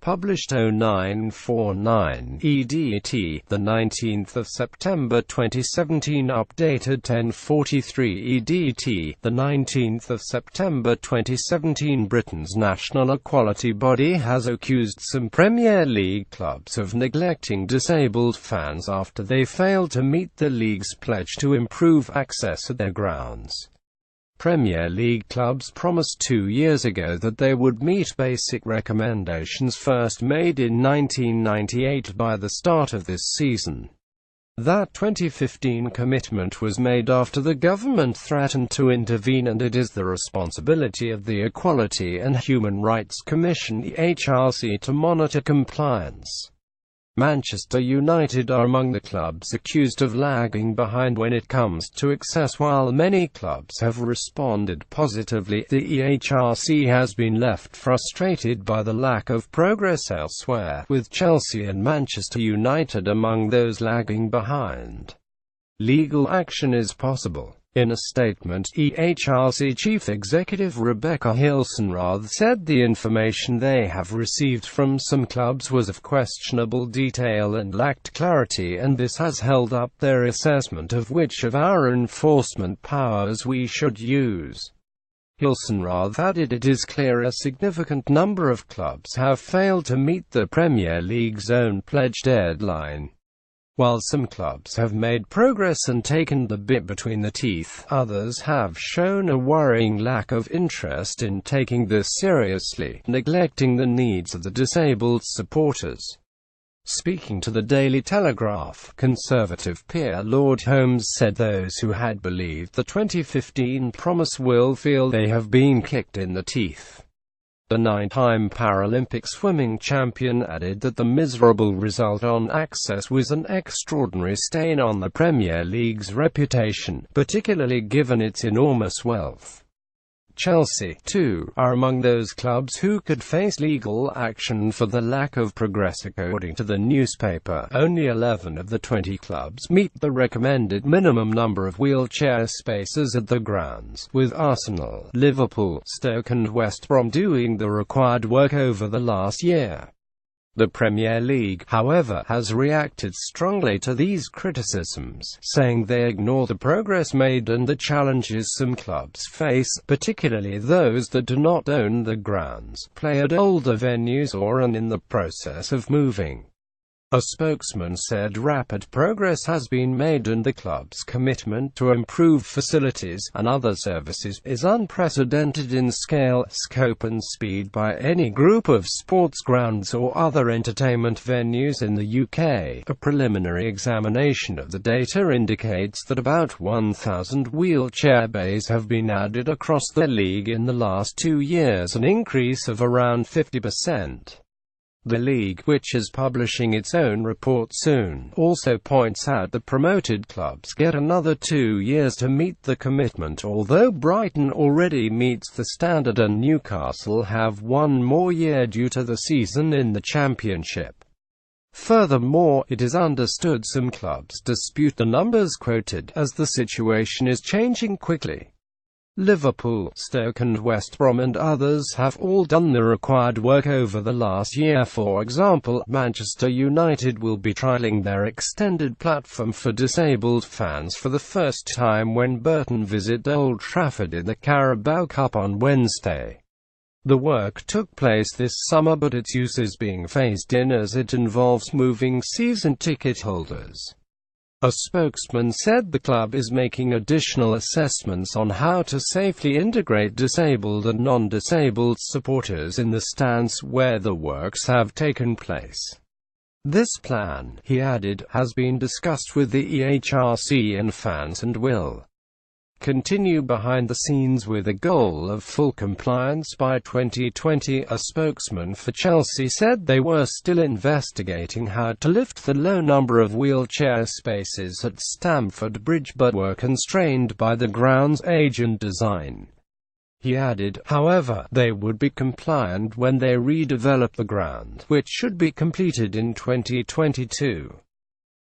Published 0949 EDT, the 19th of September 2017. Updated 1043 EDT, the 19th of September 2017. Britain's national equality body has accused some Premier League clubs of neglecting disabled fans after they failed to meet the league's pledge to improve access at their grounds. Premier League clubs promised 2 years ago that they would meet basic recommendations first made in 1998 by the start of this season. That 2015 commitment was made after the government threatened to intervene, and it is the responsibility of the Equality and Human Rights Commission (EHRC) to monitor compliance. Manchester United are among the clubs accused of lagging behind when it comes to access. While many clubs have responded positively, the EHRC has been left frustrated by the lack of progress elsewhere, with Chelsea and Manchester United among those lagging behind. Legal action is possible. In a statement, EHRC Chief Executive Rebecca Hilsenrath said the information they have received from some clubs was of questionable detail and lacked clarity, and this has held up their assessment of which of our enforcement powers we should use. Hilsenrath added it is clear a significant number of clubs have failed to meet the Premier League's own pledge deadline. While some clubs have made progress and taken the bit between the teeth, others have shown a worrying lack of interest in taking this seriously, neglecting the needs of the disabled supporters. Speaking to the Daily Telegraph, Conservative peer Lord Holmes said those who had believed the 2015 promise will feel they have been kicked in the teeth. The 9-time Paralympic swimming champion added that the miserable result on access was an extraordinary stain on the Premier League's reputation, particularly given its enormous wealth. Chelsea, too, are among those clubs who could face legal action for the lack of progress. According to the newspaper, only 11 of the 20 clubs meet the recommended minimum number of wheelchair spaces at the grounds, with Arsenal, Liverpool, Stoke and West Brom doing the required work over the last year. The Premier League, however, has reacted strongly to these criticisms, saying they ignore the progress made and the challenges some clubs face, particularly those that do not own the grounds, play at older venues or are in the process of moving. A spokesman said rapid progress has been made and the club's commitment to improve facilities and other services is unprecedented in scale, scope and speed by any group of sports grounds or other entertainment venues in the UK. A preliminary examination of the data indicates that about 1,000 wheelchair bays have been added across the league in the last 2 years, an increase of around 50%. The league, which is publishing its own report soon, also points out that promoted clubs get another 2 years to meet the commitment, although Brighton already meets the standard and Newcastle have 1 more year due to the season in the Championship. Furthermore, it is understood some clubs dispute the numbers quoted, as the situation is changing quickly. Liverpool, Stoke and West Brom and others have all done the required work over the last year. For example, Manchester United will be trialling their extended platform for disabled fans for the first time when Burton visit Old Trafford in the Carabao Cup on Wednesday. The work took place this summer, but its use is being phased in as it involves moving season ticket holders. A spokesman said the club is making additional assessments on how to safely integrate disabled and non-disabled supporters in the stands where the works have taken place. This plan, he added, has been discussed with the EHRC and fans and will continue behind the scenes with a goal of full compliance by 2020. A spokesman for Chelsea said they were still investigating how to lift the low number of wheelchair spaces at Stamford Bridge but were constrained by the ground's age and design. He added, however, they would be compliant when they redevelop the ground, which should be completed in 2022.